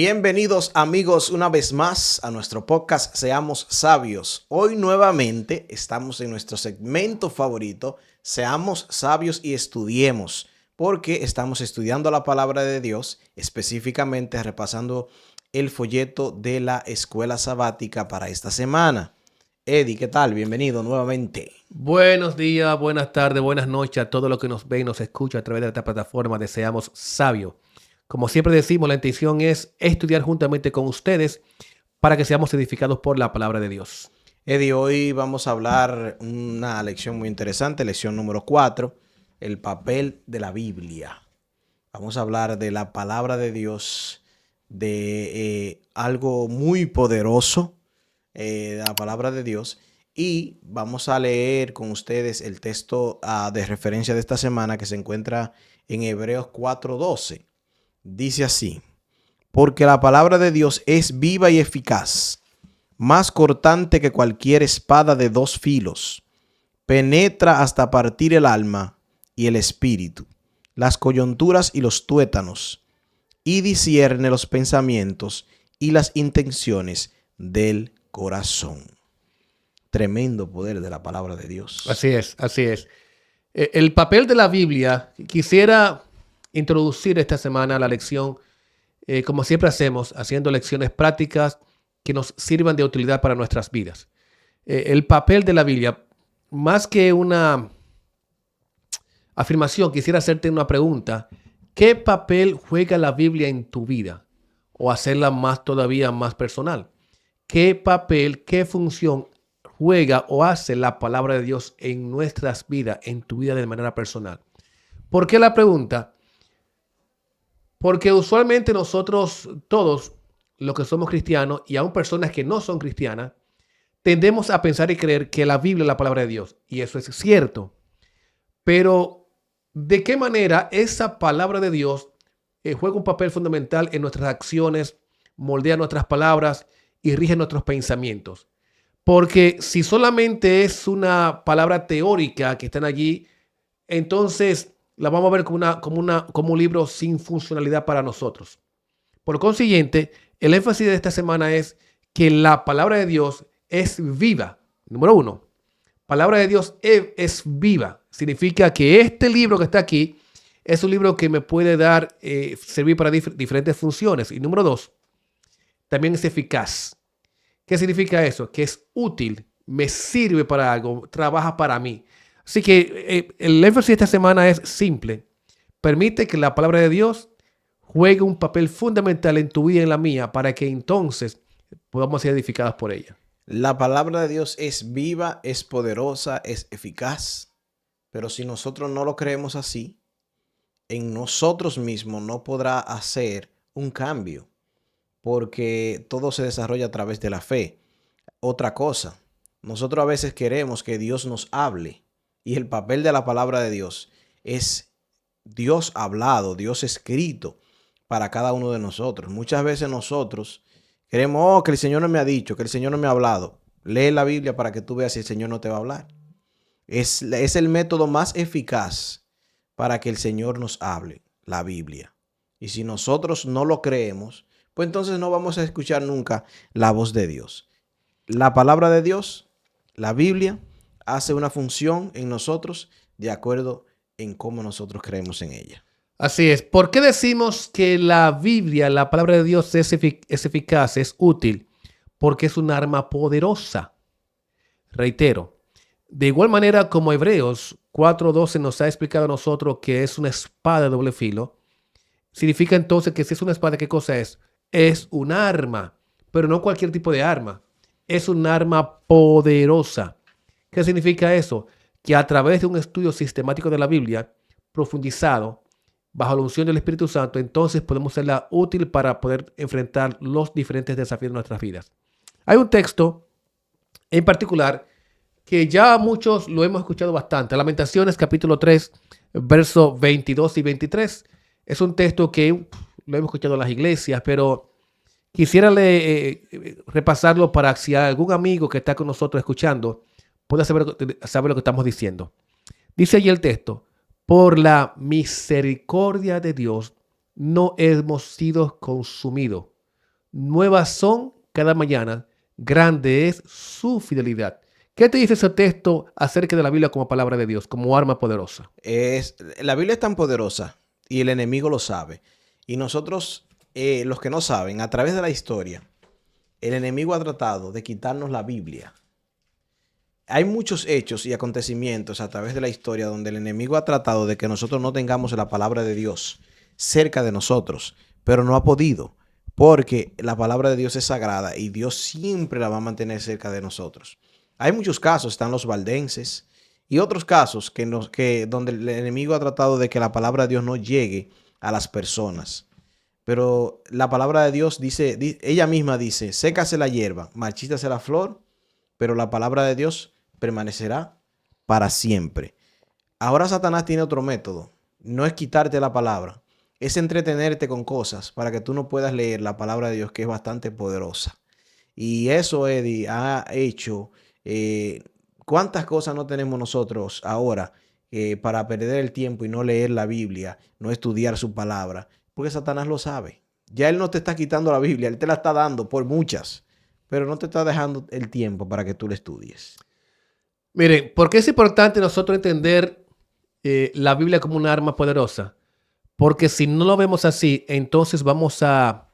Bienvenidos amigos una vez más a nuestro podcast Seamos Sabios. Hoy nuevamente estamos en nuestro segmento favorito, Seamos Sabios y Estudiemos, porque estamos estudiando la palabra de Dios, específicamente repasando el folleto de la escuela sabática para esta semana. Eddie, ¿qué tal? Bienvenido nuevamente. Buenos días, buenas tardes, buenas noches a todos los que nos ven y nos escuchan a través de esta plataforma de Seamos Sabios. Como siempre decimos, la intención es estudiar juntamente con ustedes para que seamos edificados por la palabra de Dios. Eddie, hoy vamos a hablar una lección muy interesante, lección número 4, el papel de la Biblia. Vamos a hablar de la palabra de Dios, de algo muy poderoso, la palabra de Dios. Y vamos a leer con ustedes el texto de referencia de esta semana que se encuentra en Hebreos 4:12. Dice así: porque la palabra de Dios es viva y eficaz, más cortante que cualquier espada de dos filos, penetra hasta partir el alma y el espíritu, las coyunturas y los tuétanos, y discierne los pensamientos y las intenciones del corazón. Tremendo poder de la palabra de Dios. Así es, así es. El papel de la Biblia, quisiera introducir esta semana la lección, como siempre hacemos, haciendo lecciones prácticas que nos sirvan de utilidad para nuestras vidas. El papel de la Biblia, más que una afirmación, quisiera hacerte una pregunta. ¿Qué papel juega la Biblia en tu vida? O hacerla todavía más personal. ¿Qué papel, qué función juega o hace la palabra de Dios en nuestras vidas, en tu vida de manera personal? ¿Por qué la pregunta? Porque usualmente nosotros todos, los que somos cristianos y aún personas que no son cristianas, tendemos a pensar y creer que la Biblia es la palabra de Dios. Y eso es cierto. Pero, ¿de qué manera esa palabra de Dios juega un papel fundamental en nuestras acciones, moldea nuestras palabras y rige nuestros pensamientos? Porque si solamente es una palabra teórica que están allí, entonces la vamos a ver como un libro sin funcionalidad para nosotros. Por consiguiente, el énfasis de esta semana es que la palabra de Dios es viva. Número uno, palabra de Dios es viva. Significa que este libro que está aquí es un libro que me puede servir para diferentes funciones. Y número dos, también es eficaz. ¿Qué significa eso? Que es útil, me sirve para algo, trabaja para mí. Así que el énfasis de esta semana es simple. Permite que la palabra de Dios juegue un papel fundamental en tu vida y en la mía para que entonces podamos ser edificados por ella. La palabra de Dios es viva, es poderosa, es eficaz, pero si nosotros no lo creemos así, en nosotros mismos no podrá hacer un cambio, porque todo se desarrolla a través de la fe. Otra cosa, nosotros a veces queremos que Dios nos hable, y el papel de la palabra de Dios es Dios hablado, Dios escrito para cada uno de nosotros. Muchas veces nosotros queremos, que el Señor no me ha dicho, que el Señor no me ha hablado. Lee la Biblia para que tú veas si el Señor no te va a hablar. Es el método más eficaz para que el Señor nos hable, la Biblia. Y si nosotros no lo creemos, pues entonces no vamos a escuchar nunca la voz de Dios. La palabra de Dios, la Biblia, hace una función en nosotros de acuerdo en cómo nosotros creemos en ella. Así es. ¿Por qué decimos que la Biblia, la palabra de Dios, es eficaz, es útil? Porque es un arma poderosa. Reitero, de igual manera como Hebreos 4:12 nos ha explicado a nosotros que es una espada de doble filo, significa entonces que si es una espada, ¿qué cosa es? Es un arma, pero no cualquier tipo de arma. Es un arma poderosa. ¿Qué significa eso? Que a través de un estudio sistemático de la Biblia, profundizado, bajo la unción del Espíritu Santo, entonces podemos serla útil para poder enfrentar los diferentes desafíos de nuestras vidas. Hay un texto en particular que ya muchos lo hemos escuchado bastante. Lamentaciones capítulo 3, versos 22 y 23. Es un texto que lo hemos escuchado en las iglesias, pero quisiera repasarlo para si hay algún amigo que está con nosotros escuchando pueda saber lo que estamos diciendo. Dice allí el texto: por la misericordia de Dios no hemos sido consumidos, Nuevas son cada mañana, grande es su fidelidad. ¿Qué te dice ese texto acerca de la Biblia como palabra de Dios, como arma poderosa? La Biblia es tan poderosa y el enemigo lo sabe. Y nosotros, los que no saben, a través de la historia, el enemigo ha tratado de quitarnos la Biblia. Hay muchos hechos y acontecimientos a través de la historia donde el enemigo ha tratado de que nosotros no tengamos la palabra de Dios cerca de nosotros, pero no ha podido, porque la palabra de Dios es sagrada y Dios siempre la va a mantener cerca de nosotros. Hay muchos casos, están los valdenses y otros casos donde el enemigo ha tratado de que la palabra de Dios no llegue a las personas. Pero la palabra de Dios dice, ella misma dice, sécase la hierba, marchítase la flor, pero la palabra de Dios permanecerá para siempre. Ahora Satanás tiene otro método. No es quitarte la palabra, es entretenerte con cosas para que tú no puedas leer la palabra de Dios, que es bastante poderosa. Y eso, Eddie, ha hecho, ¿cuántas cosas no tenemos nosotros ahora para perder el tiempo y no leer la Biblia, no estudiar su palabra? Porque Satanás lo sabe. Ya él no te está quitando la Biblia, él te la está dando por muchas, pero no te está dejando el tiempo para que tú la estudies. Miren, ¿por qué es importante nosotros entender la Biblia como una arma poderosa? Porque si no lo vemos así, entonces vamos a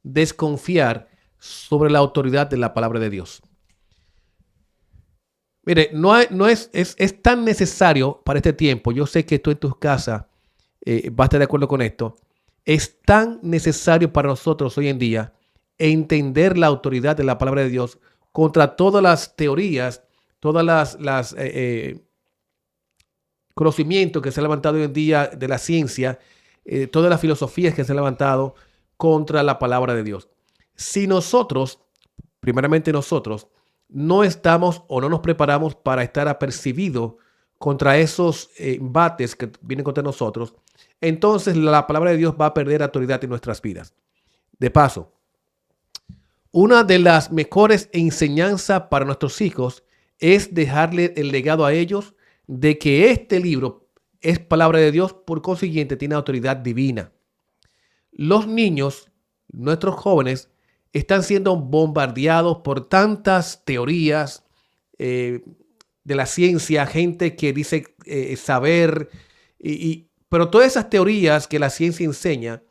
desconfiar sobre la autoridad de la palabra de Dios. Mire, es tan necesario para este tiempo. Yo sé que tú en tus casas vas a estar de acuerdo con esto. Es tan necesario para nosotros hoy en día entender la autoridad de la palabra de Dios contra todas las teorías, todas las conocimientos que se han levantado hoy en día de la ciencia, todas las filosofías que se han levantado contra la palabra de Dios. Si nosotros, primeramente nosotros, no estamos o no nos preparamos para estar apercibidos contra esos embates que vienen contra nosotros, entonces la palabra de Dios va a perder autoridad en nuestras vidas. De paso, una de las mejores enseñanzas para nuestros hijos es dejarle el legado a ellos de que este libro es palabra de Dios, por consiguiente tiene autoridad divina. Los niños, nuestros jóvenes, están siendo bombardeados por tantas teorías de la ciencia, gente que dice saber, pero todas esas teorías que la ciencia enseña,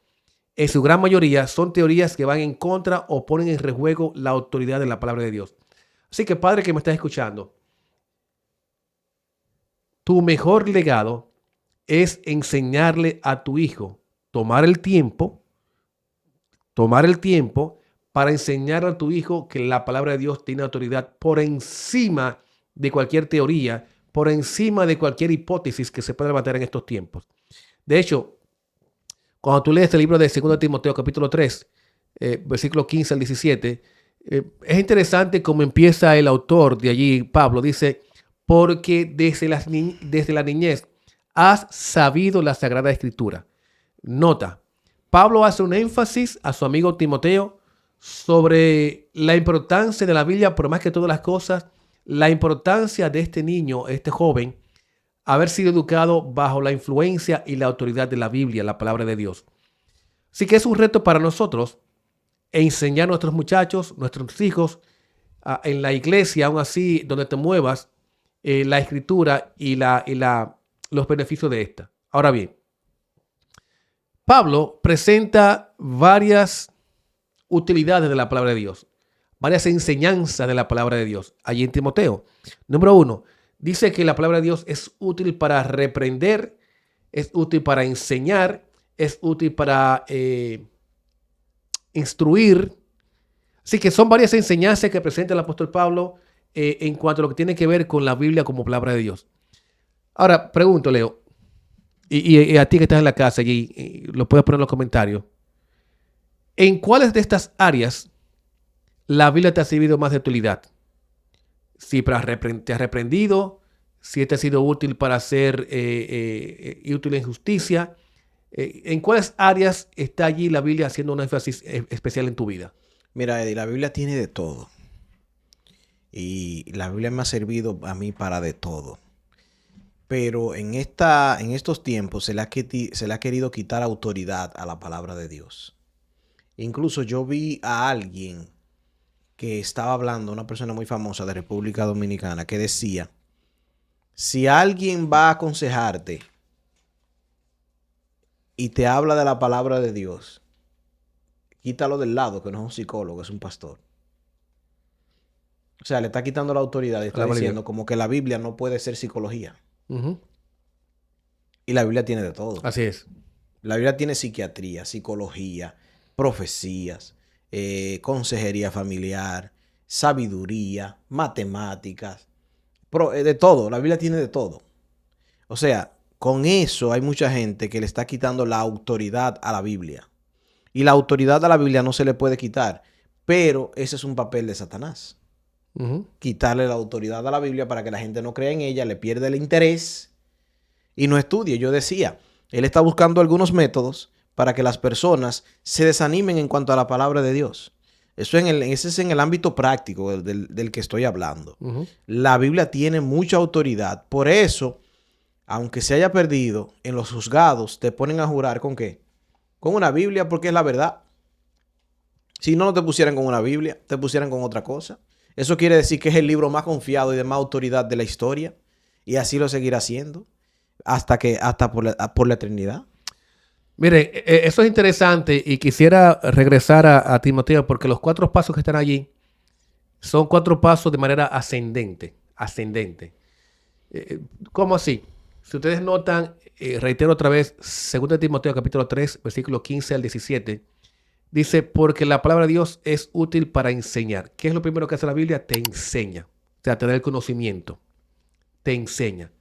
en su gran mayoría, son teorías que van en contra o ponen en rejuego la autoridad de la palabra de Dios. Así que, padre que me estás escuchando, tu mejor legado es enseñarle a tu hijo, tomar el tiempo para enseñar a tu hijo que la palabra de Dios tiene autoridad por encima de cualquier teoría, por encima de cualquier hipótesis que se pueda levantar en estos tiempos. De hecho, cuando tú lees el libro de 2 Timoteo capítulo 3, versículo 15 al 17, es interesante cómo empieza el autor de allí, Pablo, dice, porque desde la niñez has sabido la Sagrada Escritura. Nota, Pablo hace un énfasis a su amigo Timoteo sobre la importancia de la Biblia, por más que todas las cosas, la importancia de este niño, este joven, haber sido educado bajo la influencia y la autoridad de la Biblia, la palabra de Dios. Así que es un reto para nosotros enseñar a nuestros muchachos, nuestros hijos, en la iglesia, aún así, donde te muevas, la escritura y los beneficios de esta. Ahora bien, Pablo presenta varias utilidades de la palabra de Dios, varias enseñanzas de la palabra de Dios allí en Timoteo. Número 1, dice que la palabra de Dios es útil para reprender, es útil para enseñar, es útil para instruir. Así que son varias enseñanzas que presenta el apóstol Pablo en cuanto a lo que tiene que ver con la Biblia como palabra de Dios. Ahora, pregunto, Leo, y a ti que estás en la casa allí, lo puedes poner en los comentarios. ¿En cuáles de estas áreas la Biblia te ha servido más de utilidad? Si te ha reprendido, si te ha sido útil para ser útil en justicia. ¿En cuáles áreas está allí la Biblia haciendo un énfasis especial en tu vida? Mira, Eddie, la Biblia tiene de todo. Y la Biblia me ha servido a mí para de todo. Pero en estos tiempos se le ha querido quitar autoridad a la palabra de Dios. Incluso yo vi a alguien que estaba hablando, una persona muy famosa de República Dominicana, que decía, si alguien va a aconsejarte y te habla de la palabra de Dios, quítalo del lado, que no es un psicólogo, es un pastor. O sea, le está quitando la autoridad y está diciendo como que la Biblia no puede ser psicología. Uh-huh. Y la Biblia tiene de todo. Así es. La Biblia tiene psiquiatría, psicología, profecías, consejería familiar, sabiduría, matemáticas, de todo. La Biblia tiene de todo. O sea, con eso hay mucha gente que le está quitando la autoridad a la Biblia. Y la autoridad a la Biblia no se le puede quitar. Pero ese es un papel de Satanás. Uh-huh. Quitarle la autoridad a la Biblia para que la gente no crea en ella, le pierda el interés y no estudie. Yo decía, él está buscando algunos métodos para que las personas se desanimen en cuanto a la palabra de Dios. Ese es en el ámbito práctico del que estoy hablando. Uh-huh. La Biblia tiene mucha autoridad. Por eso, aunque se haya perdido, en los juzgados te ponen a jurar ¿con qué? Con una Biblia, porque es la verdad. Si no te pusieran con una Biblia, te pusieran con otra cosa. Eso quiere decir que es el libro más confiado y de más autoridad de la historia. Y así lo seguirá siendo hasta por la eternidad. Miren, eso es interesante y quisiera regresar a Timoteo porque los 4 pasos que están allí son 4 pasos de manera ascendente. ¿Cómo así? Si ustedes notan, reitero otra vez, 2 Timoteo capítulo 3, versículo 15 al 17, dice, porque la palabra de Dios es útil para enseñar. ¿Qué es lo primero que hace la Biblia? Te enseña. O sea, te da el conocimiento. Te enseña.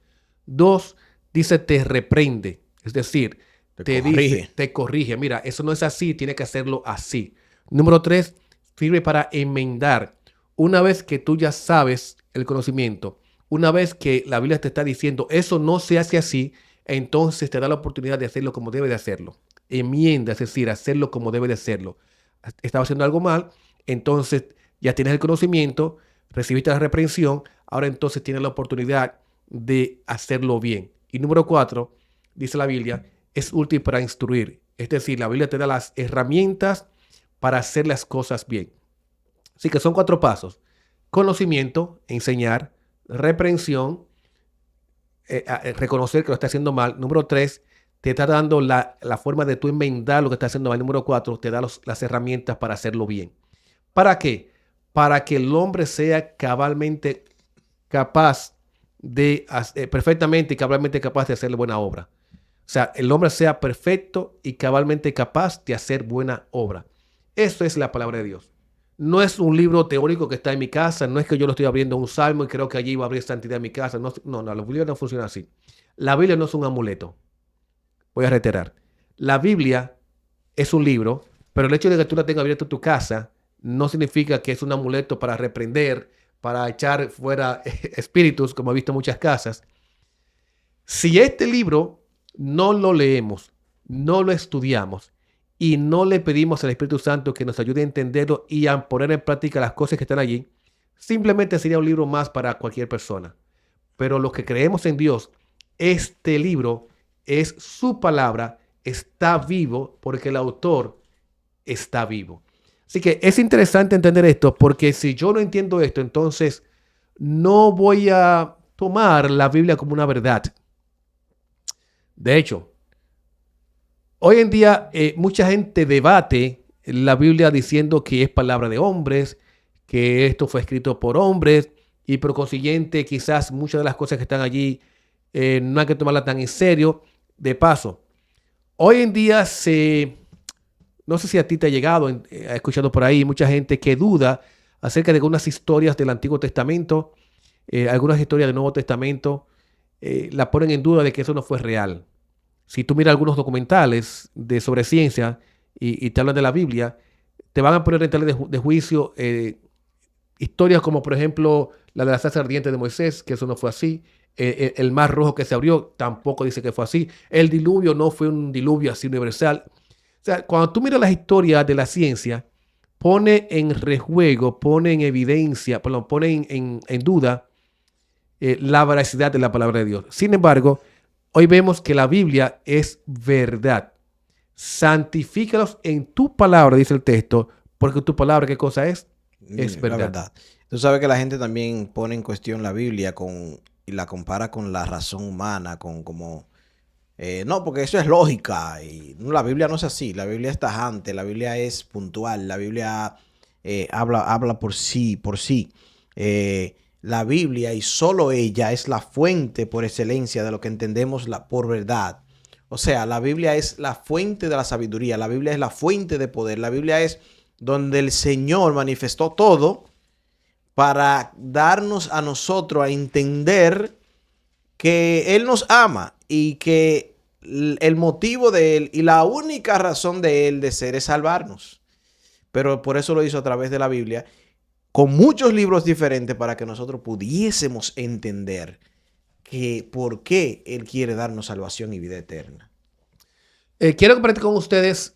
2, dice, te reprende. Es decir, te dice, te corrige. Mira, eso no es así, tiene que hacerlo así. Número 3, sirve para enmendar. Una vez que tú ya sabes el conocimiento, una vez que la Biblia te está diciendo, eso no se hace así, entonces te da la oportunidad de hacerlo como debe de hacerlo. Enmienda, es decir, hacerlo como debe de hacerlo. Estaba haciendo algo mal, entonces ya tienes el conocimiento, recibiste la reprensión, ahora entonces tienes la oportunidad de hacerlo bien. Y número 4, dice la Biblia, es útil para instruir. Es decir, la Biblia te da las herramientas para hacer las cosas bien. Así que son 4 pasos. Conocimiento, enseñar, reprensión, reconocer que lo está haciendo mal. Número 3, te está dando la forma de tú enmendar lo que está haciendo mal. Número 4, te da las herramientas para hacerlo bien. ¿Para qué? Para que el hombre sea cabalmente capaz de, perfectamente y cabalmente capaz de hacer buena obra. O sea, el hombre sea perfecto y cabalmente capaz de hacer buena obra. Eso es la palabra de Dios. No es un libro teórico que está en mi casa. No es que yo lo estoy abriendo un salmo y creo que allí va a abrir santidad en mi casa. No, la Biblia no funciona así. La Biblia no es un amuleto. Voy a reiterar. La Biblia es un libro, pero el hecho de que tú la tengas abierta en tu casa no significa que es un amuleto para reprender, para echar fuera espíritus, como he visto en muchas casas. Si este libro no lo leemos, no lo estudiamos y no le pedimos al Espíritu Santo que nos ayude a entenderlo y a poner en práctica las cosas que están allí, simplemente sería un libro más para cualquier persona. Pero los que creemos en Dios, este libro es su palabra, está vivo porque el autor está vivo. Así que es interesante entender esto, porque si yo no entiendo esto, entonces no voy a tomar la Biblia como una verdad. De hecho, hoy en día mucha gente debate la Biblia diciendo que es palabra de hombres, que esto fue escrito por hombres y por consiguiente quizás muchas de las cosas que están allí no hay que tomarlas tan en serio. De paso, hoy en día no sé si a ti te ha llegado, he escuchado por ahí mucha gente que duda acerca de algunas historias del Antiguo Testamento, algunas historias del Nuevo Testamento, la ponen en duda de que eso no fue real. Si tú miras algunos documentales sobre ciencia y te hablan de la Biblia, te van a poner en tela de juicio historias como, por ejemplo, la de la zarza ardiente de Moisés, que eso no fue así. El mar rojo que se abrió tampoco dice que fue así. El diluvio no fue un diluvio así universal. O sea, cuando tú miras las historias de la ciencia, pone en rejuego, pone en evidencia, pone en duda la veracidad de la palabra de Dios. Sin embargo, hoy vemos que la Biblia es verdad. santifícalos en tu palabra, dice el texto, porque tu palabra, ¿qué cosa es? Es La verdad. verdad. Tú sabes que la gente también pone en cuestión la Biblia y la compara con la razón humana, con como, no, porque eso es lógica. Y no, la Biblia no es así. La Biblia es tajante, la Biblia es puntual, la Biblia habla por sí, por sí. La Biblia y solo ella es la fuente por excelencia de lo que entendemos por verdad. O sea, la Biblia es la fuente de la sabiduría, la Biblia es la fuente de poder, la Biblia es donde el Señor manifestó todo para darnos a nosotros a entender que Él nos ama y que el motivo de Él y la única razón de Él de ser es salvarnos. Pero por eso lo hizo a través de la Biblia, con muchos libros diferentes para que nosotros pudiésemos entender que por qué Él quiere darnos salvación y vida eterna. Quiero compartir con ustedes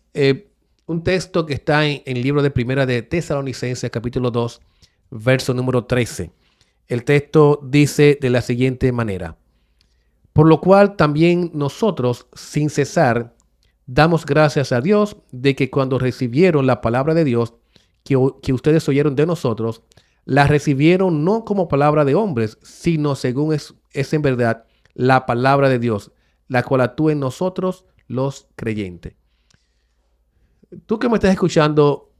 un texto que está en el libro de Primera de Tesalonicenses, capítulo 2, verso número 13. El texto dice de la siguiente manera: por lo cual también nosotros, sin cesar, damos gracias a Dios de que cuando recibieron la palabra de Dios que ustedes oyeron de nosotros, la recibieron no como palabra de hombres, sino según es en verdad la palabra de Dios, la cual actúa en nosotros los creyentes. Tú que me estás escuchando,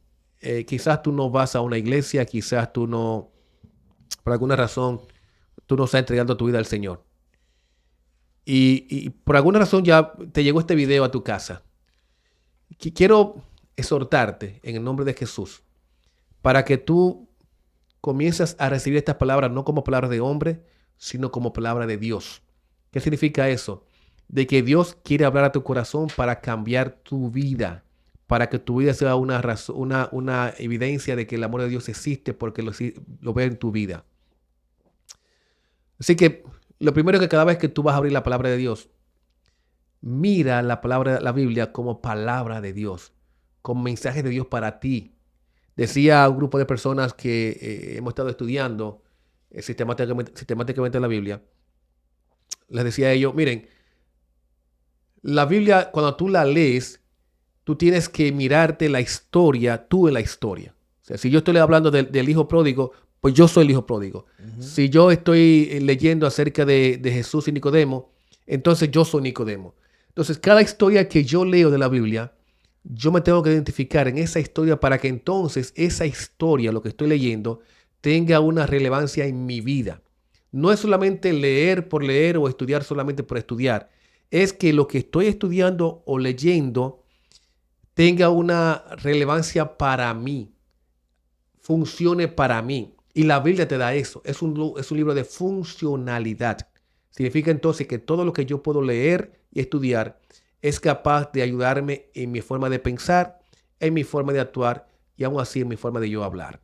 quizás tú no vas a una iglesia, quizás tú no, por alguna razón, tú no estás entregando tu vida al Señor. Y por alguna razón ya te llegó este video a tu casa. Quiero exhortarte en el nombre de Jesús para que tú comiences a recibir estas palabras no como palabras de hombre, sino como palabra de Dios. ¿Qué significa eso? De que Dios quiere hablar a tu corazón para cambiar tu vida, para que tu vida sea una evidencia de que el amor de Dios existe porque lo ve en tu vida. Así que lo primero, que cada vez que tú vas a abrir la palabra de Dios, mira la palabra, la Biblia, como palabra de Dios, con mensaje de Dios para ti. Decía un grupo de personas que hemos estado estudiando sistemáticamente la Biblia. Les decía a ellos, miren, la Biblia, cuando tú la lees, tú tienes que mirarte la historia, tú en la historia. O sea, si yo estoy hablando del hijo pródigo, pues yo soy el hijo pródigo. Si yo estoy leyendo acerca de Jesús y Nicodemo, entonces yo soy Nicodemo. Entonces, cada historia que yo leo de la Biblia, yo me tengo que identificar en esa historia para que entonces esa historia, lo que estoy leyendo, tenga una relevancia en mi vida. No es solamente leer por leer o estudiar solamente por estudiar. Es que lo que estoy estudiando o leyendo tenga una relevancia para mí, funcione para mí. Y la Biblia te da eso. Es un libro de funcionalidad. Significa entonces que todo lo que yo puedo leer y estudiar es capaz de ayudarme en mi forma de pensar, en mi forma de actuar y aún así en mi forma de yo hablar.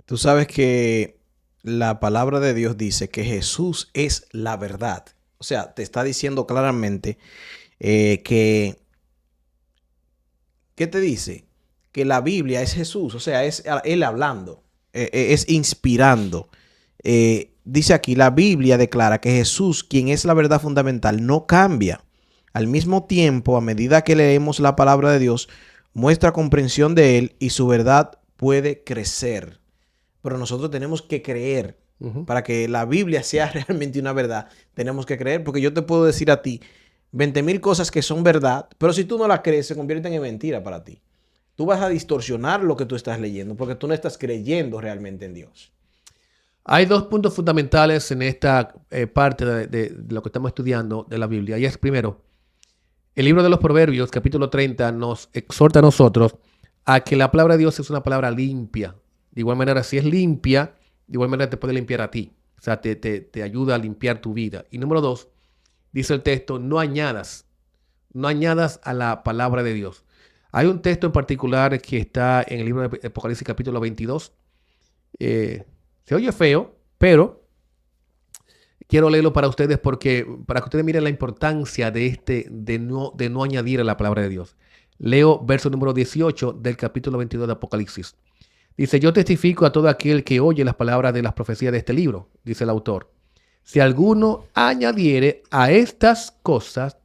Tú sabes que la palabra de Dios dice que Jesús es la verdad. O sea, te está diciendo claramente ¿qué te dice? Que la Biblia es Jesús, o sea, es Él hablando, es inspirando. Dice aquí, la Biblia declara que Jesús, quien es la verdad fundamental, no cambia. Al mismo tiempo, a medida que leemos la palabra de Dios, muestra comprensión de Él y su verdad puede crecer. Pero nosotros tenemos que creer. Para que la Biblia sea realmente una verdad, tenemos que creer, porque yo te puedo decir a ti 20,000 cosas que son verdad, pero si tú no las crees, se convierten en mentira para ti. Tú vas a distorsionar lo que tú estás leyendo, porque tú no estás creyendo realmente en Dios. Hay dos puntos fundamentales en esta parte de lo que estamos estudiando de la Biblia. Y es, primero, el libro de los Proverbios, capítulo 30, nos exhorta a nosotros a que la palabra de Dios es una palabra limpia. De igual manera, si es limpia, de igual manera te puede limpiar a ti. O sea, te ayuda a limpiar tu vida. Y número 2, dice el texto, no añadas a la palabra de Dios. Hay un texto en particular que está en el libro de Apocalipsis capítulo 22. Se oye feo, pero quiero leerlo para ustedes para que ustedes miren la importancia de no añadir a la palabra de Dios. Leo verso número 18 del capítulo 22 de Apocalipsis. Dice, yo testifico a todo aquel que oye las palabras de las profecías de este libro, dice el autor. Si alguno añadiere a estas cosas,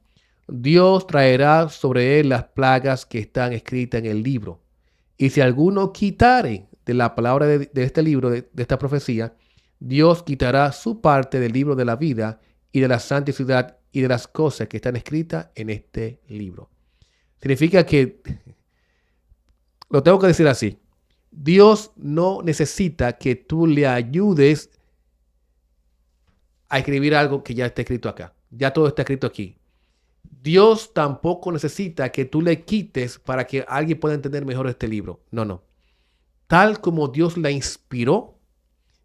Dios traerá sobre él las plagas que están escritas en el libro. Y si alguno quitare de la palabra de este libro, de esta profecía, Dios quitará su parte del libro de la vida y de la santidad y de las cosas que están escritas en este libro. Significa que, lo tengo que decir así, Dios no necesita que tú le ayudes a escribir algo que ya está escrito acá. Ya todo está escrito aquí. Dios tampoco necesita que tú le quites para que alguien pueda entender mejor este libro. No, no. Tal como Dios la inspiró,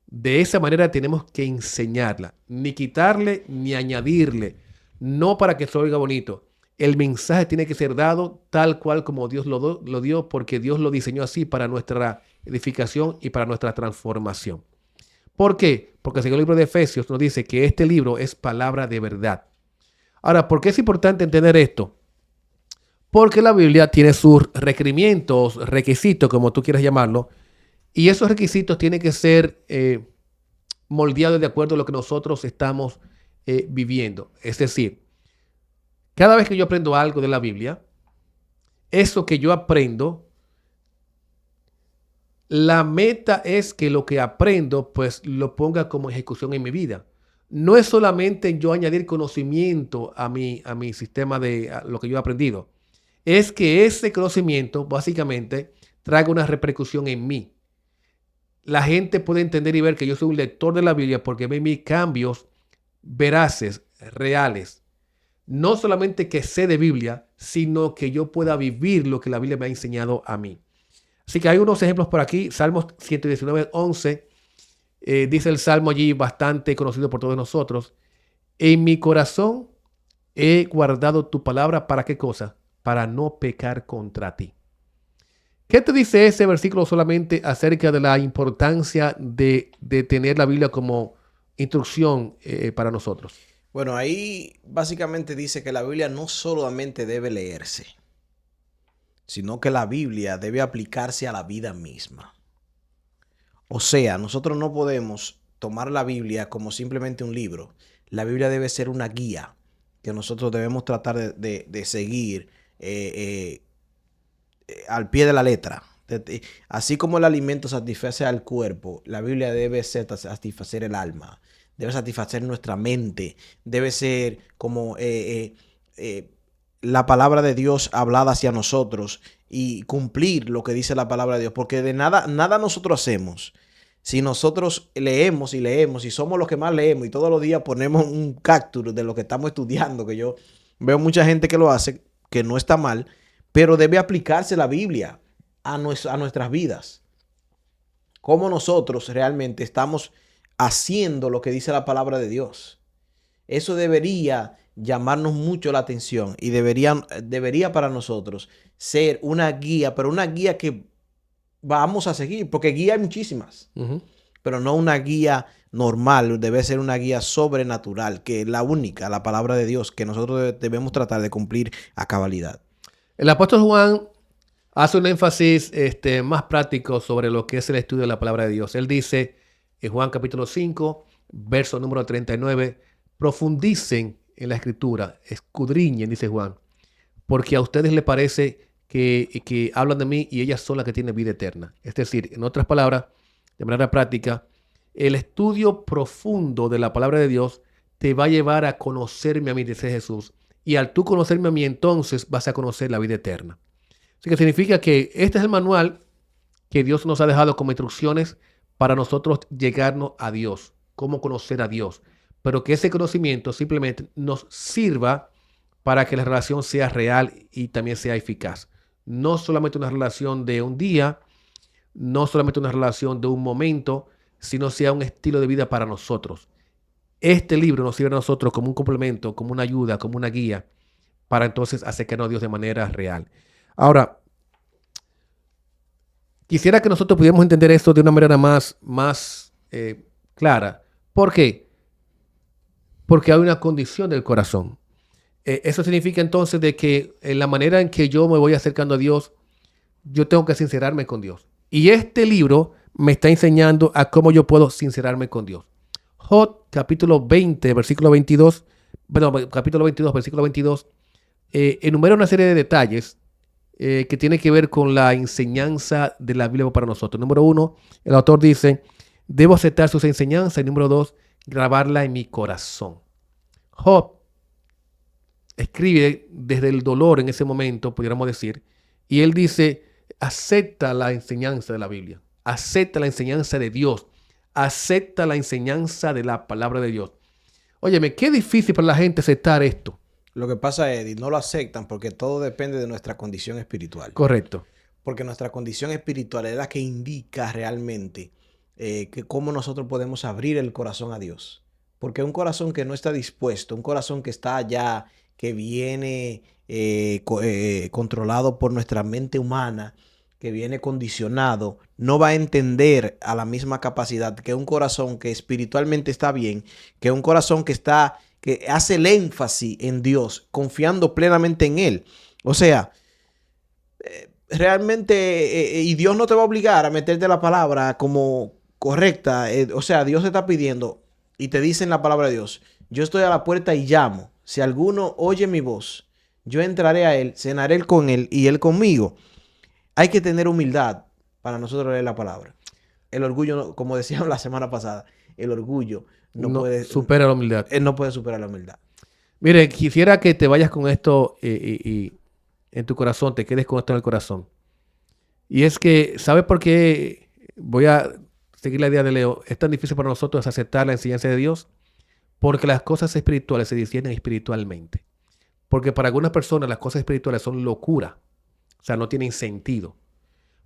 de esa manera tenemos que enseñarla. Ni quitarle ni añadirle. No para que se oiga bonito. El mensaje tiene que ser dado tal cual como Dios lo dio, porque Dios lo diseñó así para nuestra edificación y para nuestra transformación. ¿Por qué? Porque según el libro de Efesios nos dice que este libro es palabra de verdad. Ahora, ¿por qué es importante entender esto? Porque la Biblia tiene sus requerimientos, requisitos, como tú quieras llamarlo, y esos requisitos tienen que ser moldeados de acuerdo a lo que nosotros estamos viviendo. Es decir, cada vez que yo aprendo algo de la Biblia, eso que yo aprendo, la meta es que lo que aprendo, pues lo ponga como ejecución en mi vida. No es solamente yo añadir conocimiento a mi sistema de lo que yo he aprendido. Es que ese conocimiento básicamente traiga una repercusión en mí. La gente puede entender y ver que yo soy un lector de la Biblia porque ve mis cambios veraces, reales. No solamente que sé de Biblia, sino que yo pueda vivir lo que la Biblia me ha enseñado a mí. Así que hay unos ejemplos por aquí. Salmos 119, 11. Dice el Salmo allí, bastante conocido por todos nosotros. En mi corazón he guardado tu palabra. ¿Para qué cosa? Para no pecar contra ti. ¿Qué te dice ese versículo solamente acerca de la importancia de tener la Biblia como instrucción para nosotros? Bueno, ahí básicamente dice que la Biblia no solamente debe leerse, sino que la Biblia debe aplicarse a la vida misma. O sea, nosotros no podemos tomar la Biblia como simplemente un libro. La Biblia debe ser una guía que nosotros debemos tratar de seguir al pie de la letra. Así como el alimento satisface al cuerpo, la Biblia debe satisfacer el alma, debe satisfacer nuestra mente, debe ser como la palabra de Dios hablada hacia nosotros y cumplir lo que dice la palabra de Dios, porque de nada nosotros hacemos. Si nosotros leemos y leemos y somos los que más leemos y todos los días ponemos un capture de lo que estamos estudiando, que yo veo mucha gente que lo hace, que no está mal, pero debe aplicarse la Biblia a nuestras vidas. Cómo nosotros realmente estamos haciendo lo que dice la palabra de Dios. Eso debería llamarnos mucho la atención y debería para nosotros ser una guía, pero una guía que vamos a seguir, porque guía hay muchísimas, pero no una guía normal, debe ser una guía sobrenatural, que es la única, la palabra de Dios, que nosotros debemos tratar de cumplir a cabalidad. El apóstol Juan hace un énfasis más práctico sobre lo que es el estudio de la palabra de Dios. Él dice en Juan capítulo 5, verso número 39, profundicen en la escritura, escudriñen, dice Juan, porque a ustedes les parece que hablan de mí y ellas son las que tienen vida eterna. Es decir, en otras palabras, de manera práctica, el estudio profundo de la palabra de Dios te va a llevar a conocerme a mí, dice Jesús, y al tú conocerme a mí, entonces vas a conocer la vida eterna. Así que significa que este es el manual que Dios nos ha dejado como instrucciones para nosotros llegarnos a Dios, cómo conocer a Dios, pero que ese conocimiento simplemente nos sirva para que la relación sea real y también sea eficaz. No solamente una relación de un día, no solamente una relación de un momento, sino sea un estilo de vida para nosotros. Este libro nos sirve a nosotros como un complemento, como una ayuda, como una guía, para entonces acercarnos a Dios de manera real. Ahora, quisiera que nosotros pudiéramos entender esto de una manera más clara. ¿Por qué? Porque hay una condición del corazón. Eso significa entonces de que en la manera en que yo me voy acercando a Dios, yo tengo que sincerarme con Dios. Y este libro me está enseñando a cómo yo puedo sincerarme con Dios. Job, capítulo 20, versículo 22, capítulo 22, versículo 22, enumera una serie de detalles que tiene que ver con la enseñanza de la Biblia para nosotros. Número 1, el autor dice, debo aceptar sus enseñanzas. Y número 2, grabarla en mi corazón. Job escribe desde el dolor en ese momento, pudiéramos decir, y él dice, acepta la enseñanza de la Biblia, acepta la enseñanza de Dios, acepta la enseñanza de la palabra de Dios. Óyeme, qué difícil para la gente aceptar esto. Lo que pasa, Eddie, no lo aceptan porque todo depende de nuestra condición espiritual. Correcto. Porque nuestra condición espiritual es la que indica realmente que cómo nosotros podemos abrir el corazón a Dios. Porque un corazón que no está dispuesto, un corazón que está allá, que viene controlado por nuestra mente humana, que viene condicionado, no va a entender a la misma capacidad que un corazón que espiritualmente está bien, que un corazón que hace el énfasis en Dios, confiando plenamente en Él. O sea, realmente, y Dios no te va a obligar a meterte la palabra como correcta. O sea, Dios te está pidiendo y te dice en la palabra de Dios, yo estoy a la puerta y llamo. Si alguno oye mi voz, yo entraré a él, cenaré con él y él conmigo. Hay que tener humildad para nosotros leer la palabra. El orgullo, como decíamos la semana pasada, el orgullo no puede superar la humildad. No puede superar la humildad. Mire, quisiera que te vayas con esto y en tu corazón, te quedes con esto en el corazón. Y es que, ¿sabes por qué? Voy a seguir la idea de Leo. Es tan difícil para nosotros aceptar la enseñanza de Dios porque las cosas espirituales se disciernen espiritualmente. Porque para algunas personas las cosas espirituales son locura. O sea, no tienen sentido.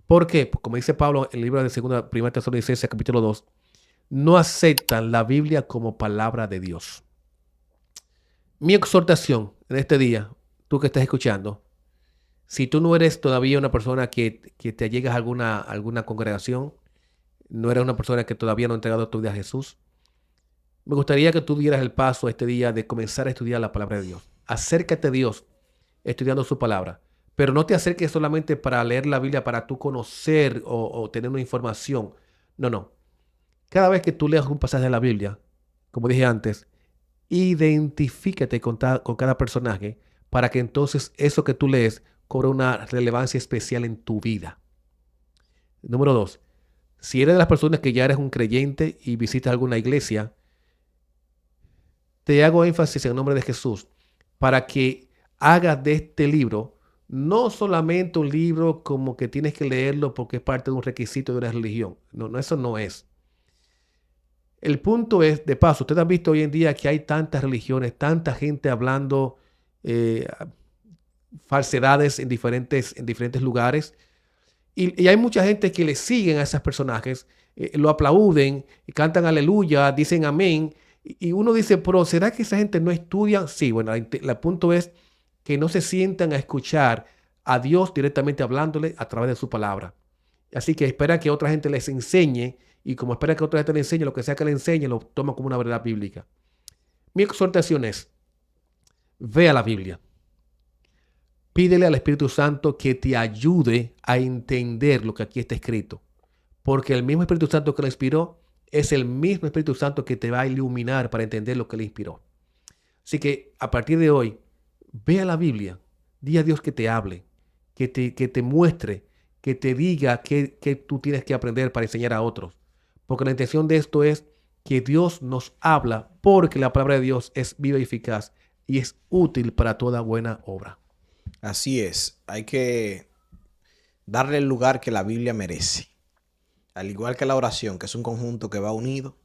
¿Por qué? Pues como dice Pablo en el libro de 1 Tesalonicenses, capítulo 2, no aceptan la Biblia como palabra de Dios. Mi exhortación en este día, tú que estás escuchando, si tú no eres todavía una persona que te allegas a alguna congregación, no eres una persona que todavía no ha entregado tu vida a Jesús, me gustaría que tú dieras el paso este día de comenzar a estudiar la palabra de Dios. Acércate a Dios estudiando su palabra. Pero no te acerques solamente para leer la Biblia, para tú conocer o tener una información. No. Cada vez que tú leas un pasaje de la Biblia, como dije antes, identifícate con cada personaje para que entonces eso que tú lees cobre una relevancia especial en tu vida. Número 2. Si eres de las personas que ya eres un creyente y visitas alguna iglesia, te hago énfasis en el nombre de Jesús para que hagas de este libro no solamente un libro como que tienes que leerlo porque es parte de un requisito de una religión. No, eso no es. El punto es, de paso, ustedes han visto hoy en día que hay tantas religiones, tanta gente hablando falsedades en diferentes lugares. Y hay mucha gente que le siguen a esos personajes, lo aplauden, cantan aleluya, dicen amén. Y uno dice, pero ¿será que esa gente no estudia? Sí, bueno, el punto es que no se sientan a escuchar a Dios directamente hablándole a través de su palabra. Así que espera que otra gente les enseñe, y como espera que otra gente les enseñe, lo que sea que le enseñe, lo toma como una verdad bíblica. Mi exhortación es, ve a la Biblia. Pídele al Espíritu Santo que te ayude a entender lo que aquí está escrito. Porque el mismo Espíritu Santo que lo inspiró es el mismo Espíritu Santo que te va a iluminar para entender lo que le inspiró. Así que a partir de hoy, ve a la Biblia, di a Dios que te hable, que te muestre, que te diga qué tú tienes que aprender para enseñar a otros. Porque la intención de esto es que Dios nos habla porque la palabra de Dios es viva y eficaz y es útil para toda buena obra. Así es, hay que darle el lugar que la Biblia merece. Al igual que la oración, que es un conjunto que va unido,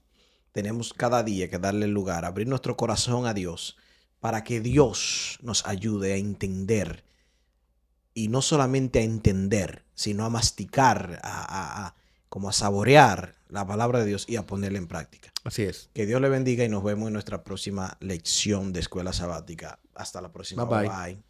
tenemos cada día que darle el lugar, abrir nuestro corazón a Dios, para que Dios nos ayude a entender. Y no solamente a entender, sino a masticar, como a saborear la palabra de Dios y a ponerla en práctica. Así es. Que Dios le bendiga y nos vemos en nuestra próxima lección de Escuela Sabática. Hasta la próxima. Bye. Bye.